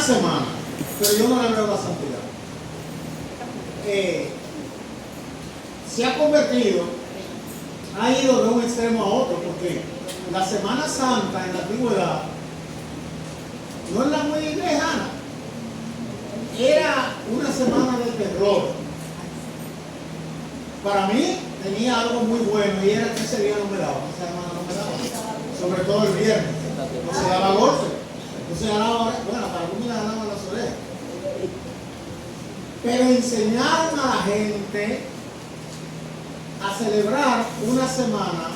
semana, pero yo no le veo la santidad. Se ha convertido, ha ido de un extremo a otro, porque la Semana Santa en la antigüedad no es la muy lejana, era una semana de terror. Para mí tenía algo muy bueno, y era que ese día no me daba, esa semana no me daba, sobre todo el viernes, no se daba golpe, no se ganaba, bueno, para algunos le ganaban las orejas. Pero enseñaron a la gente a celebrar una semana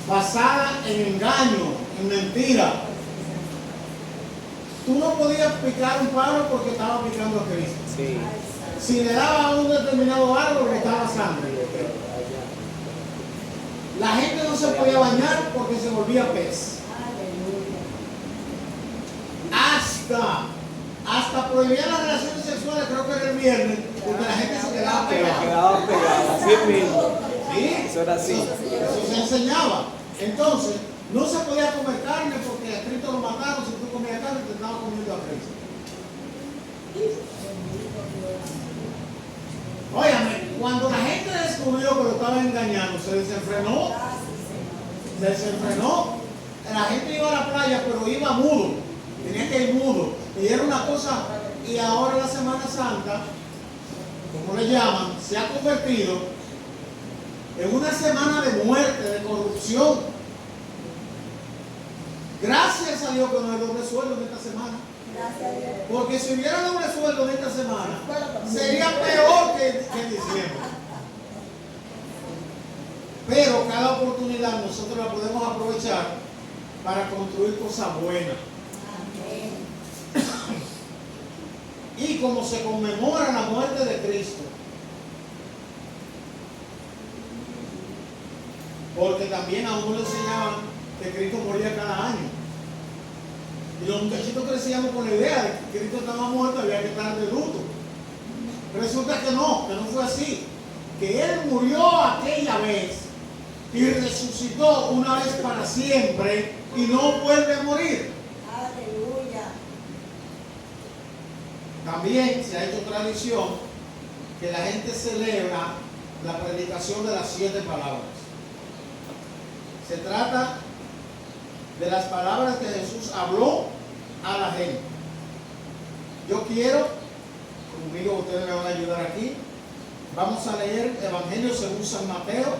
basada en engaño, en mentira. Tú no podías picar un palo porque estaba picando a Cristo. Sí. Si le daba a un determinado árbol, le estaba sangre. La gente no se podía bañar porque se volvía pez. Hasta prohibían las relaciones sexuales, creo que era el viernes, porque la gente se quedaba pegada. Quedaba pegada, así mismo. Sí, Eso era así. eso se enseñaba. Entonces, no se podía comer carne porque a Cristo lo mataron. Si tú comías carne, te estabas comiendo a Cristo. Óyame, cuando la gente descubrió que lo estaban engañando, se desenfrenó. Se desenfrenó. La gente iba a la playa, pero iba mudo. Tenía que ir mudo. Y era una cosa. Y ahora la Semana Santa, como le llaman, se ha convertido en una semana de muerte, de corrupción. Gracias a Dios que no hay doble sueldo en esta semana. Porque si hubiera doble sueldo en esta semana, sería peor que en diciembre. Pero cada oportunidad nosotros la podemos aprovechar para construir cosas buenas. Y como se conmemora la muerte de Cristo, porque también a uno le enseñaban que Cristo moría cada año. Y los muchachitos crecíamos con la idea de que Cristo estaba muerto, había que estar de luto. Resulta que no fue así. Que Él murió aquella vez y resucitó una vez para siempre y no vuelve a morir. Aleluya. También se ha hecho tradición que la gente celebra la predicación de las 7 palabras. Se trata de las palabras que Jesús habló a la gente. Yo quiero, conmigo ustedes me van a ayudar aquí, vamos a leer el Evangelio según San Mateo,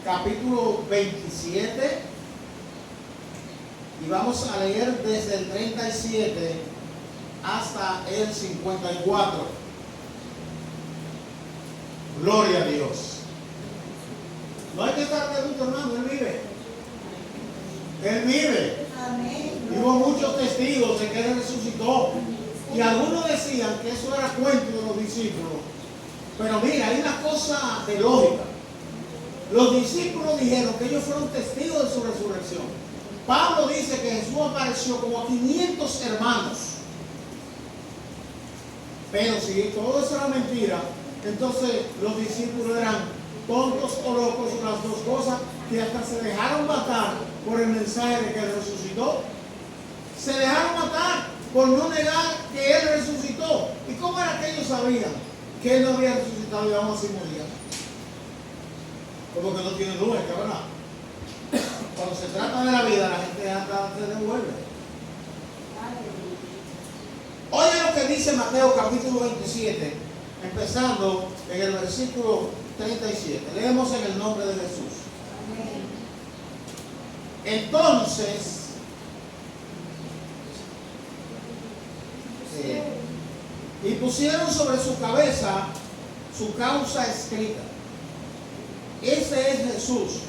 capítulo 27, y vamos a leer desde el 37 hasta el 54. Gloria a Dios. No hay que estar de luto, hermano, Él vive. Él vive. Amén. Y hubo muchos testigos de que Él resucitó. Y algunos decían que eso era cuento de los discípulos. Pero mira, hay una cosa de lógica. Los discípulos dijeron que ellos fueron testigos de su resurrección. Pablo dice que Jesús apareció como a 500 hermanos. Pero si todo eso era mentira, entonces los discípulos eran tontos o locos, las dos cosas, que hasta se dejaron matar por el mensaje de que Él resucitó. Se dejaron matar por no negar que Él resucitó. ¿Y cómo era que ellos sabían que Él no había resucitado y aún así moría? Como que no tiene lógica, ¿verdad? Cuando se trata de la vida, la gente hasta se devuelve. Oye lo que dice Mateo capítulo 27, empezando en el versículo 37. Leemos en el nombre de Jesús. Entonces, y pusieron sobre su cabeza su causa escrita. Ese es Jesús,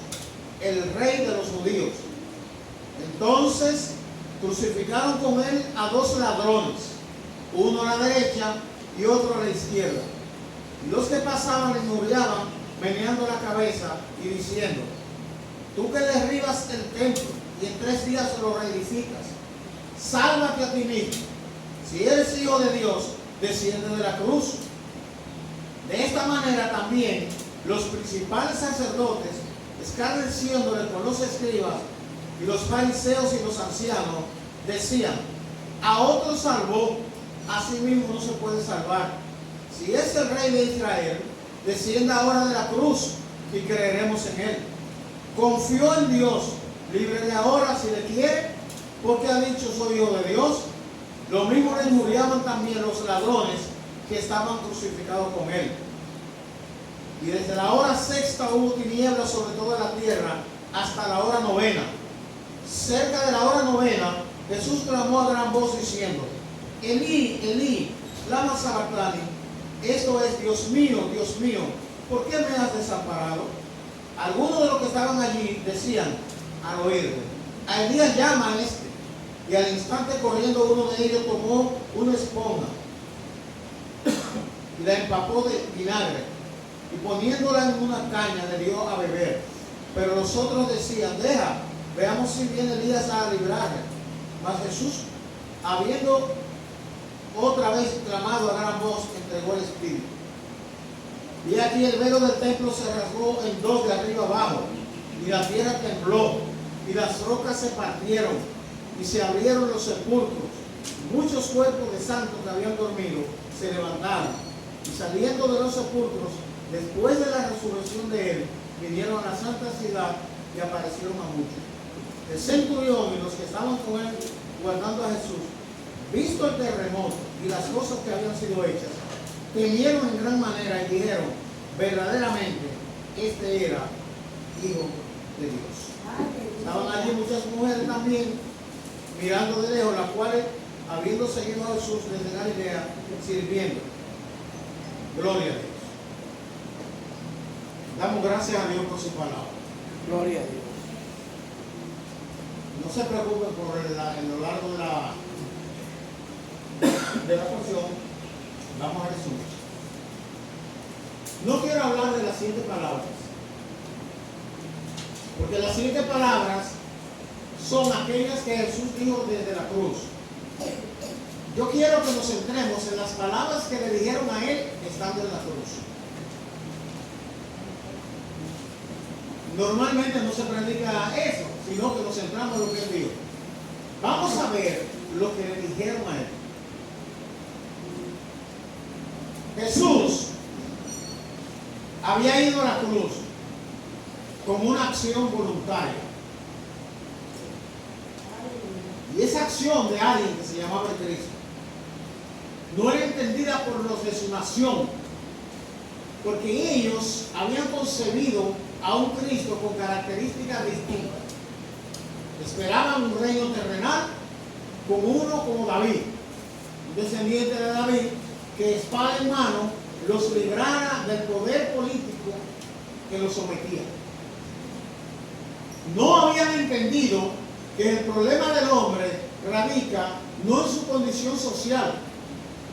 el Rey de los judíos. Entonces crucificaron con Él a 2 ladrones, uno a la derecha y otro a la izquierda. Y los que pasaban le murmuraban, meneando la cabeza y diciendo: tú que derribas el templo y en 3 días lo reedificas, sálvate a ti mismo. Si eres hijo de Dios, desciende de la cruz. De esta manera también los principales sacerdotes, escarneciéndole con los escribas y los fariseos y los ancianos, decían: a otro salvó, a sí mismo no se puede salvar. Si es el Rey de Israel, descienda ahora de la cruz y creeremos en él. Confió en Dios, líbrele ahora si le quiere, porque ha dicho soy hijo de Dios. Lo mismo le murieron también los ladrones que estaban crucificados con él. Y desde la hora sexta hubo tinieblas sobre toda la tierra hasta la hora novena. Cerca de la hora novena, Jesús clamó a gran voz diciendo: Elí, Elí, lama sabactani. Esto es, Dios mío, ¿por qué me has desamparado? Algunos de los que estaban allí decían al oírle: a Elías llama a este. Y al instante corriendo uno de ellos tomó una esponja y la empapó de vinagre y poniéndola en una caña le dio a beber. Pero los otros decían: deja, veamos si viene Elías a librarle. Mas Jesús, habiendo otra vez clamado a gran voz, entregó el Espíritu. Y aquí el velo del templo se rasgó en dos de arriba abajo, y la tierra tembló, y las rocas se partieron, y se abrieron los sepulcros. Muchos cuerpos de santos que habían dormido se levantaron, y saliendo de los sepulcros, después de la resurrección de él, vinieron a la santa ciudad y aparecieron a muchos. El centurión y los que estaban con él guardando a Jesús, visto el terremoto y las cosas que habían sido hechas, temieron en gran manera y dijeron: verdaderamente este era Hijo de Dios. Estaban allí muchas mujeres también mirando de lejos, las cuales, habiendo seguido a Jesús desde Galilea, sirviendo. Gloria a Dios. Damos gracias a Dios por su palabra. Gloria a Dios. No se preocupen por en lo largo de la porción. Vamos a Jesús. No quiero hablar de las 7 palabras, porque las 7 palabras son aquellas que Jesús dijo desde la cruz. Yo quiero que nos centremos en las palabras que le dijeron a él estando en la cruz. Normalmente no se predica eso, sino que nos centramos en lo que él dijo. Vamos a ver lo que le dijeron a él. Jesús había ido a la cruz como una acción voluntaria. Y esa acción de alguien que se llamaba el Cristo no era entendida por los de su nación, porque ellos habían concebido a un Cristo con características distintas. Esperaban un reino terrenal con uno como David, un descendiente de David, que espada en mano los librara del poder político que los sometía. No habían entendido que el problema del hombre radica no en su condición social,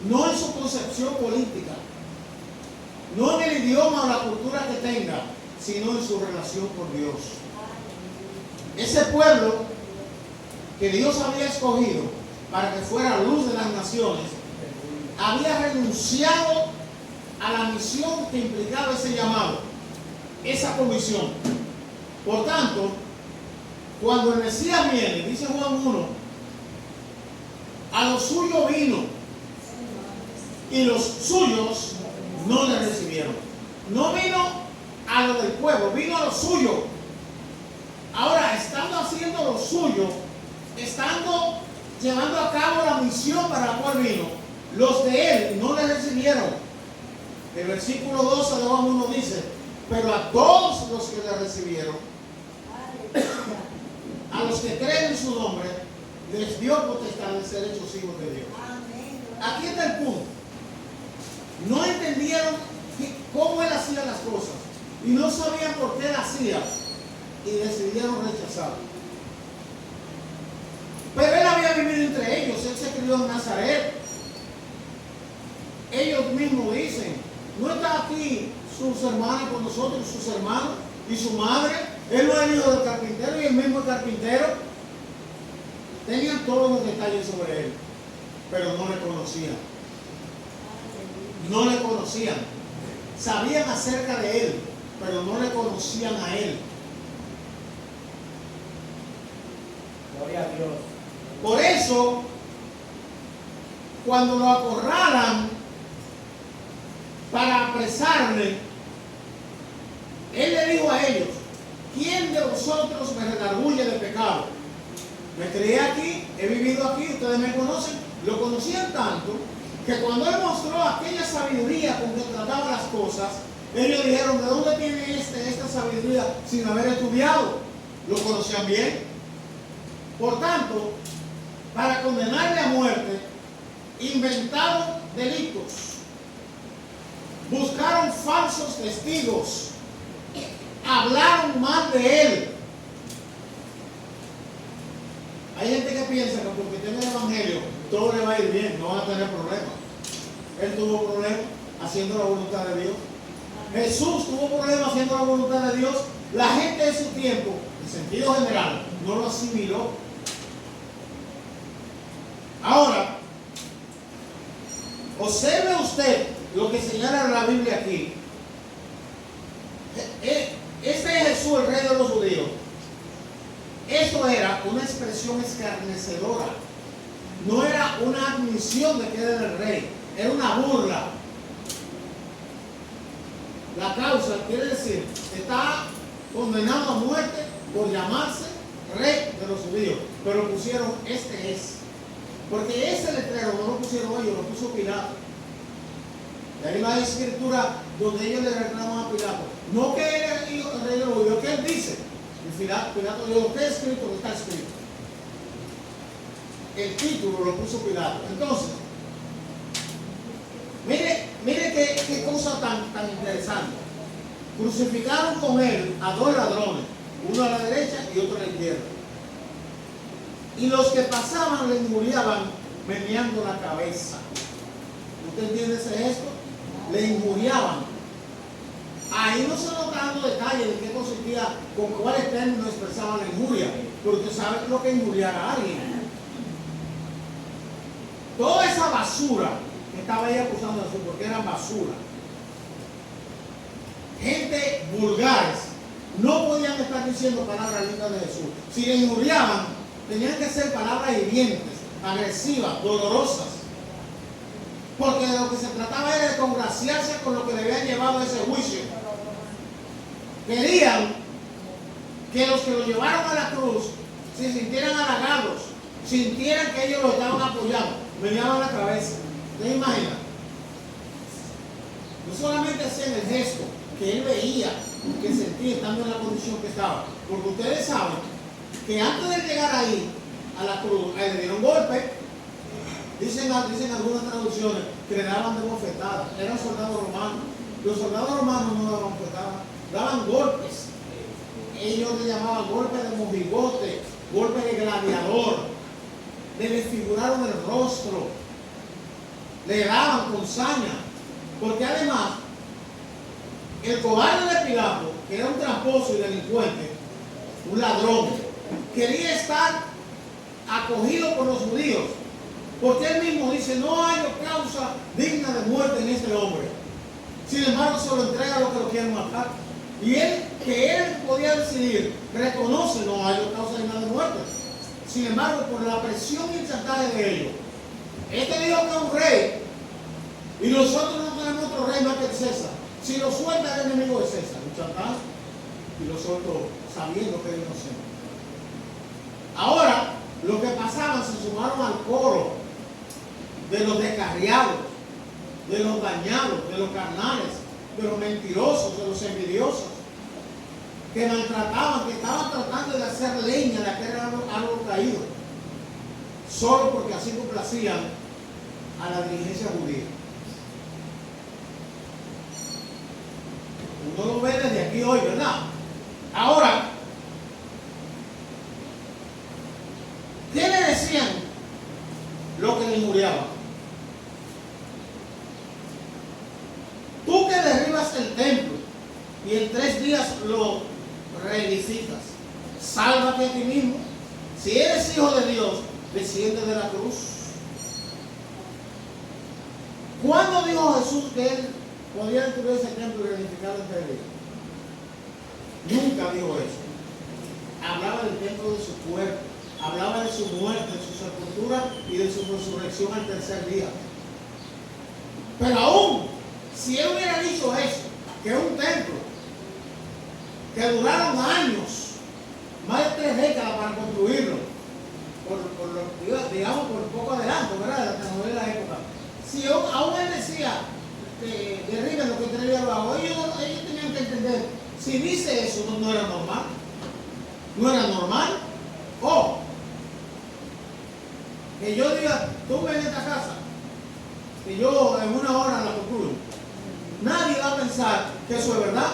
no en su concepción política, no en el idioma o la cultura que tenga, sino en su relación con Dios. Ese pueblo que Dios había escogido para que fuera luz de las naciones, había renunciado a la misión que implicaba ese llamado, esa comisión. Por tanto, cuando el Mesías viene, dice Juan 1, a los suyos vino y los suyos no le recibieron. No vino a lo del pueblo, vino a lo suyo. Ahora, estando haciendo lo suyo, estando llevando a cabo la misión para la cual vino, los de él no le recibieron. El versículo 12 de Juan 1 dice: pero a todos los que le recibieron, a los que creen en su nombre, les dio potestad de ser hechos hijos de Dios. Aquí está el punto. No entendieron cómo él hacía las cosas y no sabían por qué él hacía y decidieron rechazarlo. Pero él había vivido entre ellos, él se crió en Nazaret. Ellos mismos dicen: ¿no está aquí sus hermanos con nosotros, sus hermanos y su madre? Él no es el hijo del carpintero y el mismo carpintero. Tenían todos los detalles sobre él, pero no le conocían. No le conocían. Sabían acerca de él, pero no le conocían a él. Gloria a Dios. Por eso, cuando lo acorralan para apresarle, él le dijo a ellos: ¿quién de vosotros me redarguye de pecado? Me crié aquí, he vivido aquí, ustedes me conocen. Lo conocían tanto que cuando él mostró aquella sabiduría con que trataba las cosas, ellos dijeron: ¿de dónde tiene esta sabiduría sin haber estudiado? Lo conocían bien. Por tanto, para condenarle a muerte, inventaron delitos, buscaron falsos testigos, hablaron mal de él. Hay gente que piensa que porque tiene el evangelio todo le va a ir bien, no van a tener problemas. Él tuvo problemas haciendo la voluntad de Dios. Jesús tuvo problemas haciendo la voluntad de Dios. La gente de su tiempo, en sentido general, no lo asimiló. Ahora, observe usted lo que señala la Biblia aquí. Este es Jesús, el rey de los judíos. Esto era una expresión escarnecedora. No era una admisión de que era el rey, era una burla. La causa quiere decir que está condenado a muerte por llamarse rey de los judíos, pero pusieron este es. Porque ese letrero no lo pusieron ellos, lo puso Pilato. Y hay una escritura donde ellos le reclaman a Pilato, no que él era el rey de los judíos, que él dice. Y Pilato dijo: ¿qué es escrito? ¿Qué está escrito? El título lo puso Pilato. Entonces, mire qué cosa tan interesante. Crucificaron con él a dos ladrones, uno a la derecha y otro a la izquierda. Y los que pasaban le injuriaban meneando la cabeza. ¿Usted entiende ese gesto? Le injuriaban. Ahí no se está dando detalles de qué consistía, con cuáles términos expresaba la injuria, pero usted sabe lo que es injuriar a alguien. Toda esa basura que estaba ahí acusando a Jesús, porque eran basura, gente vulgares, no podían estar diciendo palabras lindas de Jesús. Si le injuriaban, tenían que ser palabras hirientes, agresivas, dolorosas, porque de lo que se trataba era de congraciarse con lo que le habían llevado a ese juicio. Querían que los que lo llevaron a la cruz se sintieran halagados, sintieran que ellos lo estaban apoyando, meneaban la cabeza. ¿Ustedes imaginan? No solamente hacían el gesto que él veía, que sentía estando en la condición que estaba, porque ustedes saben que antes de llegar ahí a la cruz, le dieron golpe. Dicen algunas traducciones que le daban de bofetadas. Eran soldados romanos. Los soldados romanos no daban bofetadas, daban golpes. Ellos le llamaban golpe de mojigote, golpe de gladiador. Le desfiguraron el rostro, le daban con saña. Porque además, el cobarde de Pilato, que era un tramposo y delincuente, un ladrón, quería estar acogido por los judíos. Porque él mismo dice: no hay causa digna de muerte en este hombre. Sin embargo, se lo entrega a los que lo quieren matar. Y él, que él podía decidir, reconoce: no hay causa digna de muerte. Sin embargo, por la presión y el chantaje de ellos, este dijo que es un rey, y nosotros no tenemos otro rey más que el César. Si lo suelta, el enemigo de César. Un chantaje, y lo suelto sabiendo que es inocente. Ahora, los que pasaban se sumaron al coro de los descarriados, de los dañados, de los carnales, de los mentirosos, de los envidiosos, que maltrataban, que estaban tratando de hacer leña de aquel árbol caído, solo porque así complacían a la dirigencia judía. Uno lo ve desde aquí hoy, ¿verdad? Ahora, ¿qué le decían lo que le injuriaban? Tú que derribas el templo y en 3 días lo reedificas, sálvate a ti mismo. Si eres hijo de Dios, desciende de la cruz. ¿Cuándo dijo Jesús que él podía destruir ese templo y reedificarlo en 3 días? Nunca dijo eso. Hablaba del templo de su cuerpo. hablaba de su muerte, de su sepultura y de su resurrección al tercer día. Pero aún, si él hubiera dicho eso, que es un templo, que duraron años, más de 3 décadas para construirlo, digamos por un poco adelante, ¿verdad? De la tecnología de la época. Si aún él decía, derriben lo que tenía abajo, ellos tenían que entender, si dice eso, no era normal. No era normal. O que yo diga, tú ven en esta casa, que yo en 1 hora la concluyo. Nadie va a pensar que eso es verdad.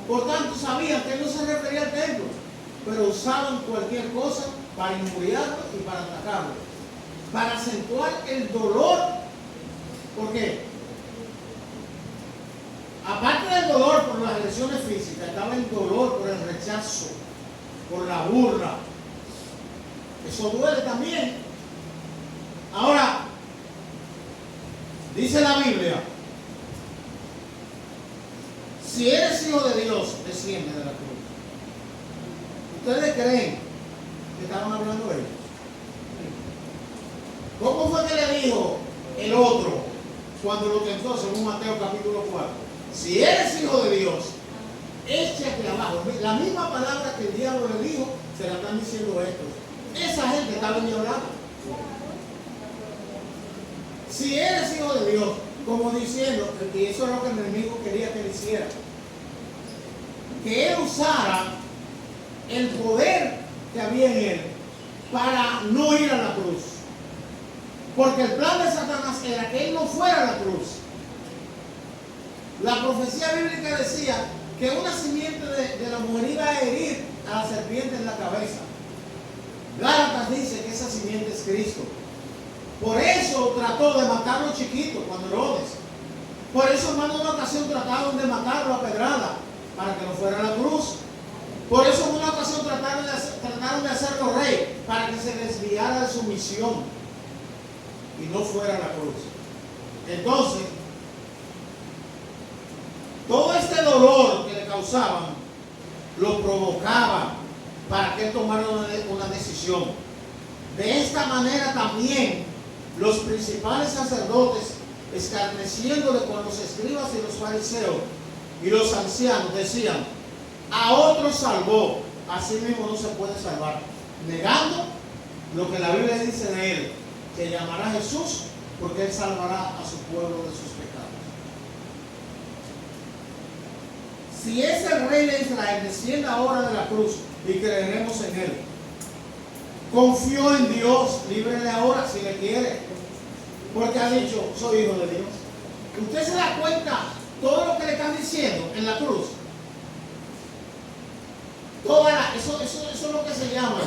Por tanto, sabían que él no se refería al templo, pero usaban cualquier cosa para injuriarlo y para atacarlo, para acentuar el dolor. ¿Por qué? Aparte del dolor por las agresiones físicas, estaba el dolor por el rechazo, por la burla. Eso duele también. Ahora, dice la Biblia, si eres hijo de Dios, desciende de la cruz. ¿Ustedes creen que estaban hablando de ellos? ¿Cómo fue que le dijo el otro cuando lo tentó, según Mateo capítulo 4? Si eres hijo de Dios, échate abajo. La misma palabra que el diablo le dijo, se la están diciendo estos. Esa gente estaba endiablada. Si eres hijo de Dios, como diciendo, y eso es lo que el enemigo quería que él hiciera, que él usara el poder que había en él para no ir a la cruz. Porque el plan de Satanás era que él no fuera a la cruz. La profecía bíblica decía que una simiente de la mujer iba a herir a la serpiente en la cabeza. Gálatas dice que esa simiente es Cristo. Por eso trató de matarlo chiquito cuando Herodes. Por eso, hermano, en una ocasión trataron de matarlo a pedrada para que no fuera a la cruz. Por eso en una ocasión trataron de hacerlo rey para que se desviara de su misión y no fuera a la cruz. Entonces, todo este dolor que le causaban lo provocaba para que él tomara una decisión. De esta manera también los principales sacerdotes, escarneciéndole con los escribas y los fariseos y los ancianos, decían: a otros salvó, así mismo no se puede salvar, negando lo que la Biblia dice de él, que llamará a Jesús porque él salvará a su pueblo de sus pecados. Si es el rey de Israel, descienda ahora de la cruz y creeremos en él. Confió en Dios, líbrele ahora si le quiere, porque ha dicho: soy hijo de Dios. Usted se da cuenta todo lo que le están diciendo en la cruz. Eso es lo que se llama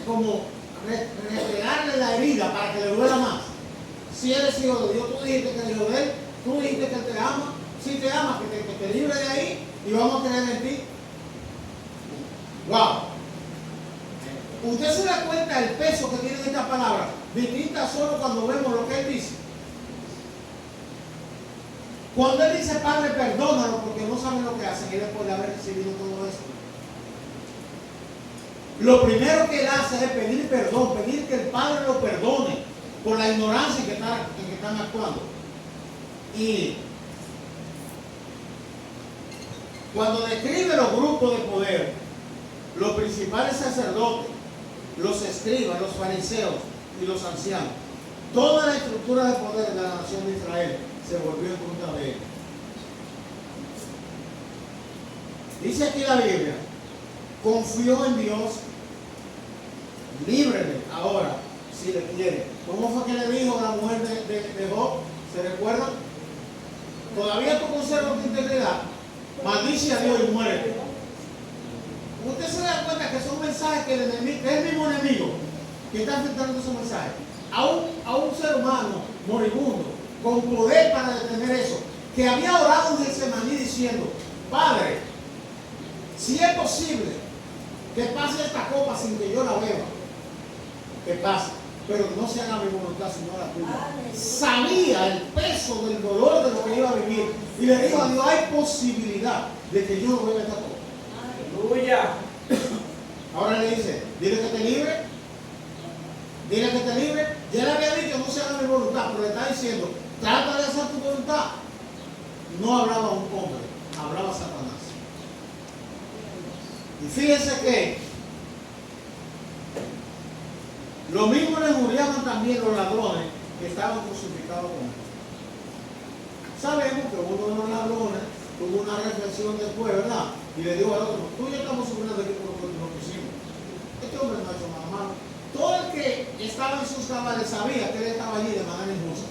como restregarle la herida para que le duela más. Si eres hijo de Dios, tú dijiste que eres hijo de él, tú dijiste que él te ama. Si te ama, que te libre de ahí y vamos a creer en ti. Wow. Usted se da cuenta del peso que tiene esta palabra, distinta solo cuando vemos lo que él dice. Cuando él dice: Padre, perdónalo porque no saben lo que hacen, y después de haber recibido todo esto, lo primero que él hace es pedir perdón, pedir que el Padre lo perdone por la ignorancia en que están actuando. Y cuando describe los grupos de poder, los principales sacerdotes, los escribas, los fariseos y los ancianos, toda la estructura de poder de la nación de Israel se volvió en contra de él. Dice aquí la Biblia: confió en Dios, líbrele ahora si le quiere. ¿Cómo fue que le dijo a la mujer de Job? ¿Se recuerdan? ¿Todavía tú conservas tu integridad? Maldice a Dios y muérete. Usted se da cuenta que son mensajes que el mismo enemigo que está enfrentando esos mensajes a un ser humano moribundo con poder para detener eso, que había orado en Getsemaní diciendo: Padre, si es posible que pase esta copa sin que yo la beba, que pase, pero no se haga mi voluntad sino la tuya. Sabía el peso del dolor de lo que iba a vivir y le dijo a Dios: hay posibilidad de que yo no beba esta copa. Aleluya. Ahora le dice: dile que te libre. Dile que te libre. Ya le había dicho, no se haga mi voluntad, pero le está diciendo, trata de hacer tu voluntad. No hablaba un hombre, hablaba Satanás. Y fíjense que lo mismo le injuriaban también los ladrones que estaban crucificados con él. Sabemos que uno de los ladrones tuvo una reflexión después, ¿verdad? Y le dijo al otro, tú y yo estamos sufriendo aquí por lo que hicimos. Este hombre no ha hecho nada malo. Todo el que estaba en sus cabales sabía que él estaba allí de manera injusta.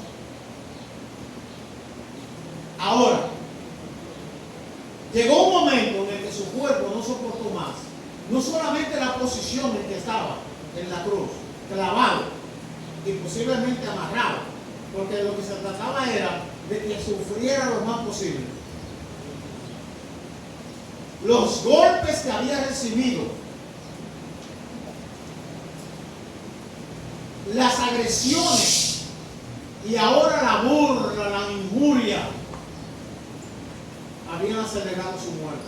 Ahora, llegó un momento en el que su cuerpo no soportó más. No solamente la posición en que estaba en la cruz, clavado y posiblemente amarrado, porque de lo que se trataba era de que sufriera lo más posible. Los golpes que había recibido, las agresiones y ahora la burla, la injuria, habían acelerado su muerte.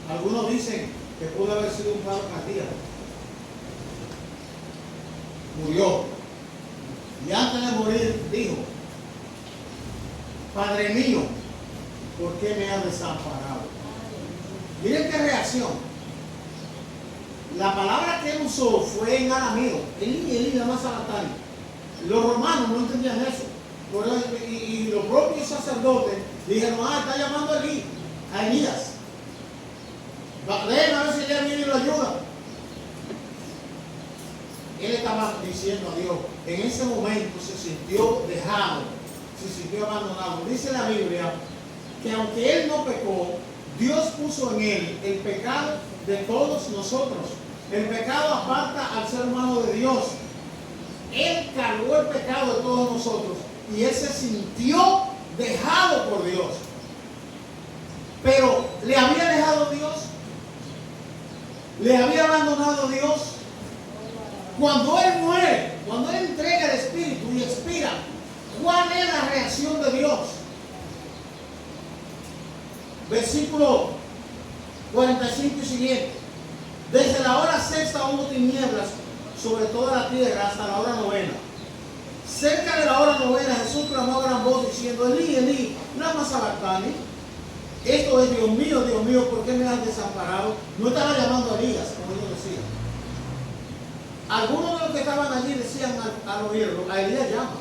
Algunos dicen que pudo haber sido un paro cardíaco. Murió. Y antes de morir dijo, Padre mío, ¿por qué me has desamparado? Miren qué reacción. La palabra que él usó fue en arameo, Elí, lama sabachthani. Los romanos no entendían eso. Y los propios sacerdotes dijeron, está llamando a Elí, a Elías. Ven a ver si Elías viene y lo ayuda. Él estaba diciendo a Dios, en ese momento se sintió dejado, se sintió abandonado. Dice la Biblia que aunque él no pecó, Dios puso en él el pecado de todos nosotros. El pecado aparta al ser humano de Dios. Él cargó el pecado de todos nosotros y él se sintió dejado por Dios. Pero ¿le había dejado Dios? ¿Le había abandonado Dios? Cuando él muere, cuando él entrega el espíritu y expira, ¿cuál es la reacción de Dios? Versículo 45 y siguiente. Desde la hora sexta hubo tinieblas sobre toda la tierra hasta la hora novena. Cerca de la hora novena Jesús clamó a gran voz diciendo, Elí, Elí, lama sabachthani. Esto es, Dios mío, ¿por qué me has desamparado? No estaba llamando a Elías, como ellos decían. Algunos de los que estaban allí decían al oírlo, a Elías llama.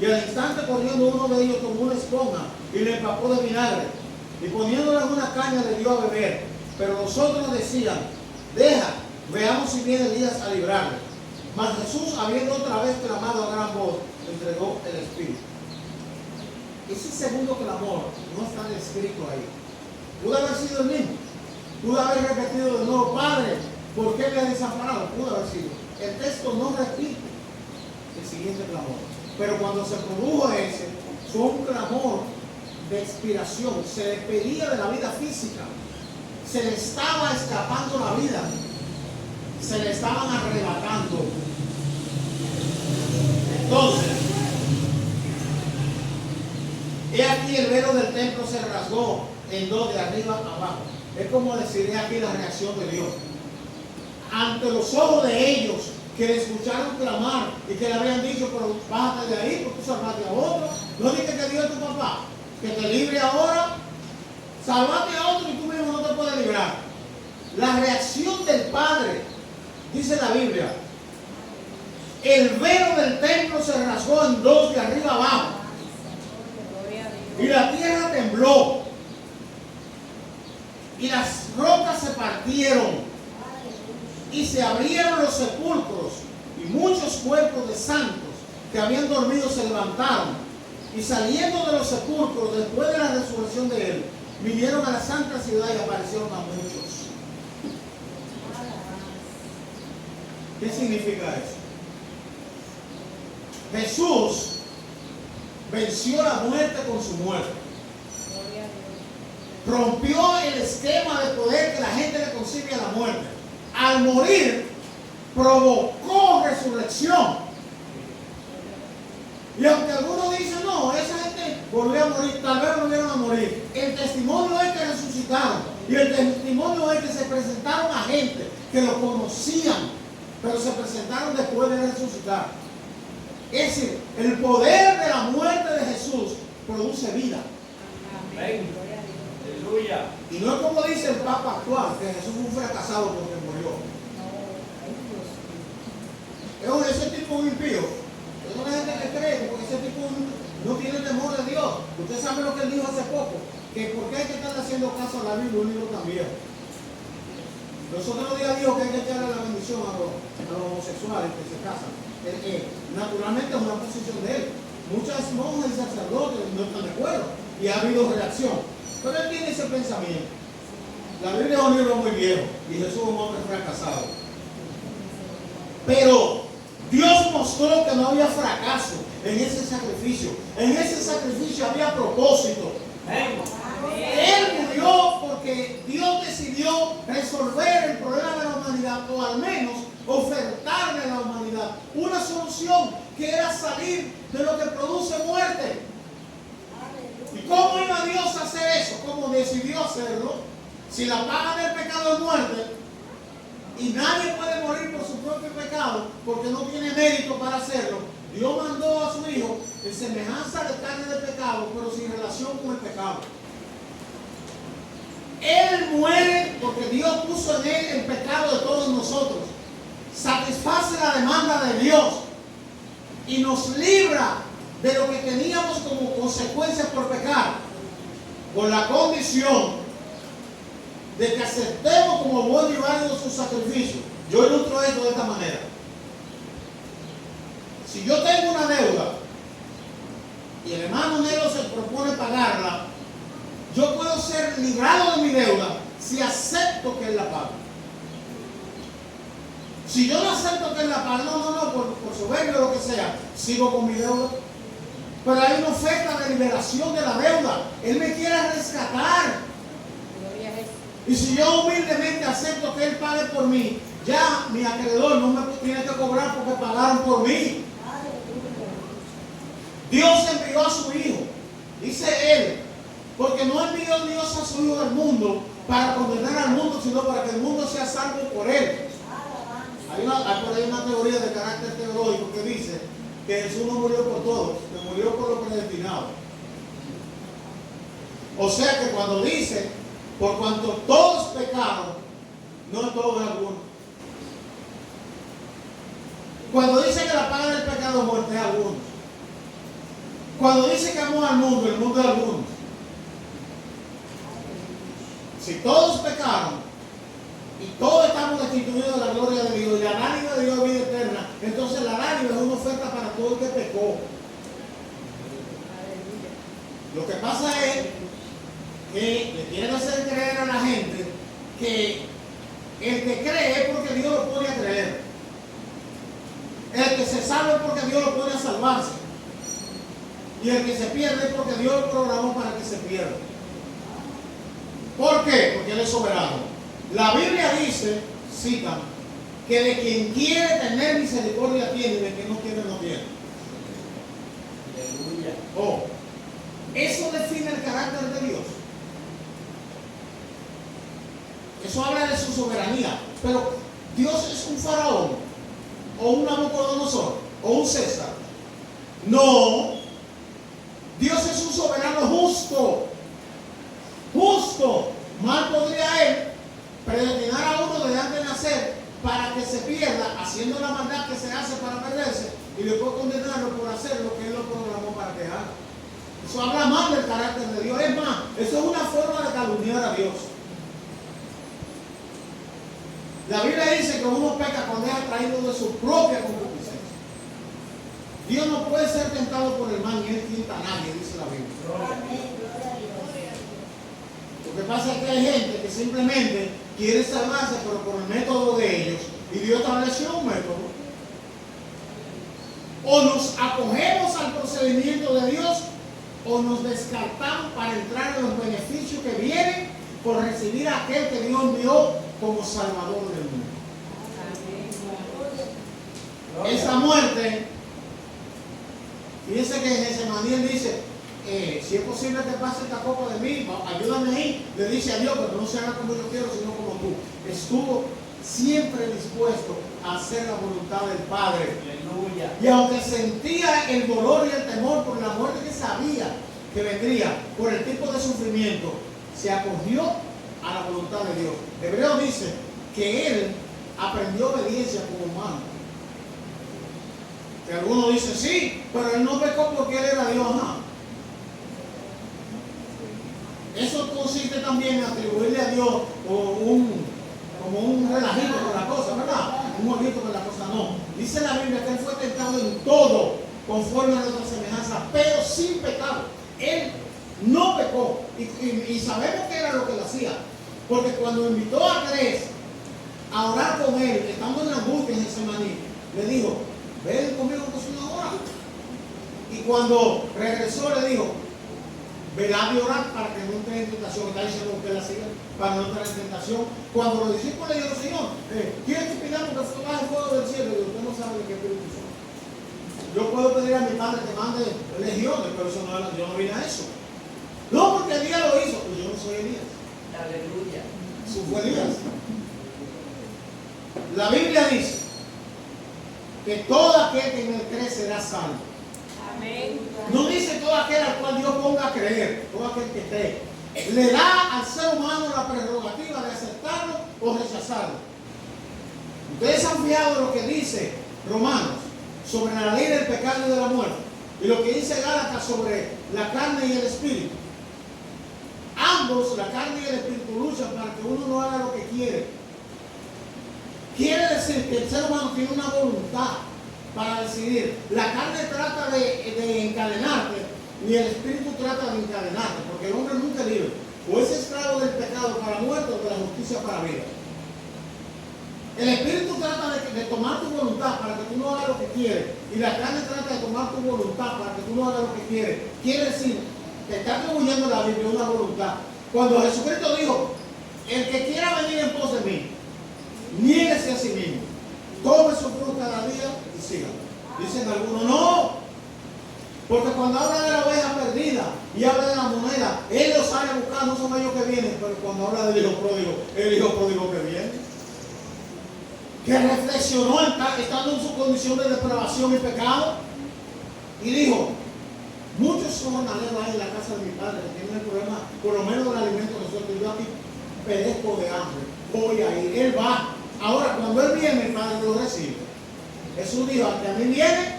Y al instante corriendo uno de ellos tomó una esponja y le empapó de vinagre. Y poniéndole en una caña le dio a beber. Pero los otros decían, deja, veamos si viene Elías a librarle. Mas Jesús, habiendo otra vez clamado a gran voz, entregó el espíritu. Ese segundo clamor no está escrito ahí. Pudo haber sido el mismo. Pudo haber repetido de nuevo, Padre, ¿por qué me has desamparado? Pudo haber sido. El texto no repite el siguiente clamor. Pero cuando se produjo ese, fue un clamor de expiración. Se le pedía de la vida física. Se le estaba escapando la vida. Se le estaban arrebatando. Entonces, he aquí el velo del templo se rasgó en dos, de arriba a abajo. Es como decir, he aquí la reacción de Dios. Ante los ojos de ellos que le escucharon clamar y que le habían dicho, pero bájate de ahí porque tú salvaste a otro. No dices que Dios es tu papá, que te libre ahora, salvaste a otro y tú mismo no te puedes librar. La reacción del Padre, dice la Biblia, el velo del templo se rasgó en dos, de arriba abajo, y la tierra tembló y las rocas se partieron y se abrieron los sepulcros, y muchos cuerpos de santos que habían dormido se levantaron, y saliendo de los sepulcros después de la resurrección de él, vinieron a la santa ciudad y aparecieron a muchos. ¿Qué significa eso? Jesús venció la muerte con su muerte. Rompió el esquema de poder que la gente le concibe a la muerte. Al morir, provocó resurrección. Y aunque algunos dicen, no, esa gente volvió a morir, tal vez volvieron a morir. El testimonio es que resucitaron. Y el testimonio es que se presentaron a gente que lo conocían pero se presentaron después de resucitar. Es decir, el poder de la muerte de Jesús produce vida. Amén. Aleluya. Y no es como dice el Papa actual, que Jesús fue un fracasado porque murió. Ese tipo es un impío. Es una gente que cree, porque ese tipo no tiene temor de Dios. Usted sabe lo que él dijo hace poco, que por qué hay que estar haciendo caso a la Biblia, un libro tan viejo. Los otros días dijo que hay que echarle la bendición a los homosexuales que se casan. Naturalmente es una posición de él. Muchas monjas y sacerdotes no están de acuerdo y ha habido reacción. Pero él tiene ese pensamiento. La Biblia es un libro muy viejo y Jesús es un hombre fracasado. Pero Dios mostró que no había fracaso en ese sacrificio. En ese sacrificio había propósito. Él murió porque Dios decidió resolver el problema de la humanidad, o al menos ofertarle a la humanidad una solución que era salir de lo que produce muerte. ¿Y cómo iba Dios a hacer eso? ¿Cómo decidió hacerlo? Si la paga del pecado es muerte, y nadie puede morir por su propio pecado porque no tiene mérito para hacerlo, Dios mandó a su Hijo en semejanza de carne de pecado, pero sin relación con el pecado. Él muere porque Dios puso en él el pecado de todos nosotros. Satisface la demanda de Dios y nos libra de lo que teníamos como consecuencia por pecar, con la condición de que aceptemos como bueno y válido su sacrificio. Yo ilustro esto de esta manera. Si yo tengo una deuda y el hermano negro se propone pagarla, yo puedo ser librado de mi deuda si acepto que él la pague. Si yo no acepto que él la pague, por soberbio o lo que sea, sigo con mi deuda. Pero hay una oferta de liberación de la deuda. Él me quiere rescatar. Y si yo humildemente acepto que él pague por mí, ya mi acreedor no me tiene que cobrar porque pagaron por mí. Dios envió a su Hijo, dice él, porque no envió Dios a su Hijo al mundo para condenar al mundo, sino para que el mundo sea salvo por él. Hay por ahí una teoría de carácter teológico que dice que Jesús no murió por todos, que murió por los predestinados. O sea que cuando dice, por cuanto todos pecaron, no todos algunos. Cuando dice que la paga del pecado es muerte, es algunos. Cuando dice que amó al mundo, el mundo es algunos. Si todos pecaron y todos estamos destituidos de la gloria de Dios y la dádiva de Dios es vida eterna, entonces la dádiva es una oferta para todo el que pecó. Lo que pasa es que le quieren hacer creer a la gente que el que cree es porque Dios lo pone a creer. El que se salva es porque Dios lo pone a salvarse. Y el que se pierde es porque Dios lo programó para que se pierda. ¿Por qué? Porque Él es soberano. La Biblia dice, cita, que de quien quiere tener misericordia tiene, y de quien no quiere no tiene. Aleluya. Oh, eso define el carácter de Dios. Eso habla de su soberanía. Pero Dios es un faraón, o un Nabucodonosor, o un César. No. Dios es un soberano justo. Justo. Mal podría él predestinar a uno desde antes de nacer para que se pierda haciendo la maldad que se hace para perderse y después condenarlo por hacer lo que él lo programó para que haga. Eso habla mal del carácter de Dios. Es más, eso es una forma de calumniar a Dios. La Biblia dice que uno peca cuando es atraído de su propia concupiscencia. Dios no puede ser tentado por el mal, ni él tienta a nadie, dice la Biblia. Lo que pasa es que hay gente que simplemente quiere salvarse, pero por el método de ellos. Y Dios estableció un método. O nos acogemos al procedimiento de Dios, o nos descartamos para entrar en los beneficios que vienen por recibir a aquel que Dios envió como Salvador del mundo. Esa muerte, fíjense que en Getsemaní él dice, si es posible que pase esta copa de mí, ayúdame ahí. Le dice a Dios, pero no se haga como yo quiero, sino como tú. Estuvo siempre dispuesto a hacer la voluntad del Padre. Aleluya. Y aunque sentía el dolor y el temor por la muerte que sabía que vendría, por el tipo de sufrimiento, se acogió a la voluntad de Dios. Hebreo dice que él aprendió obediencia como humano. Que algunos dicen, sí, pero él no pecó porque él era Dios. Ajá. Eso consiste también en atribuirle a Dios como un relajito con la cosa, ¿verdad? Un jueguito con la cosa, no. Dice la Biblia que él fue tentado en todo, conforme a nuestra semejanza, pero sin pecado. Él no pecó. Y sabemos que era lo que él hacía. Porque cuando invitó a Andrés a orar con él, estando en la angustia en Getsemaní, le dijo, ven conmigo una hora. Y cuando regresó le dijo, velad y orad para que no entre en tentación. Está diciendo que él hacía para no entrar en tentación. Cuando los discípulos le dijeron, Señor, ¿quién te pidamos que baje fuego del cielo? Y usted no sabe de qué espíritu son. Yo puedo pedir a mi padre que mande legiones, pero eso no, yo no vine a eso. No, porque Elías lo hizo, pues yo no soy Elías. Aleluya. Eso fue Elías. La Biblia dice que todo aquel que en él cree será salvo. Amén. No dice todo aquel al cual Dios ponga a creer, todo aquel que cree. Le da al ser humano la prerrogativa de aceptarlo o rechazarlo. Ustedes han fijado en lo que dice Romanos sobre la ley del pecado y de la muerte, y lo que dice Gálatas sobre la carne y el espíritu. Ambos, la carne y el espíritu, luchan para que uno no haga lo que quiere. Quiere decir que el ser humano tiene una voluntad para decidir. La carne trata de encadenarte, ni el espíritu trata de encadenarte, porque el hombre nunca es libre. O es esclavo del pecado para muerte o de la justicia para vida. El espíritu trata de tomar tu voluntad para que tú no hagas lo que quieres, y la carne trata de tomar tu voluntad para que tú no hagas lo que quieres. Quiere decir, te está atribuyendo la Biblia una voluntad. Cuando Jesucristo dijo, el que quiera venir en pos de mí, niéguese a sí mismo, tome su cruz cada día y sígalo. Dicen algunos, no, porque cuando habla de la oveja perdida y habla de la moneda, él lo sale a buscar, no son ellos que vienen, pero cuando habla del hijo pródigo, el hijo pródigo que viene, que reflexionó estando en su condición de depravación y pecado, y dijo, muchos jornaleros hay en la casa de mi padre que tienen el problema, por lo menos del alimento de nosotros. Yo aquí perezco de hambre, voy a ir, él va. Ahora, cuando él viene, el Padre lo recibe. Jesús dijo, al que a mí viene,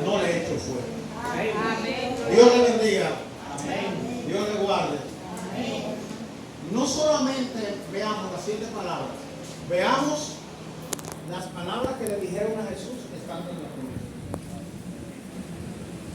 no le echo fuera. Amén. Dios le bendiga. Amén. Dios le guarde. Amén. No solamente veamos las 7 palabras, veamos las palabras que le dijeron a Jesús estando en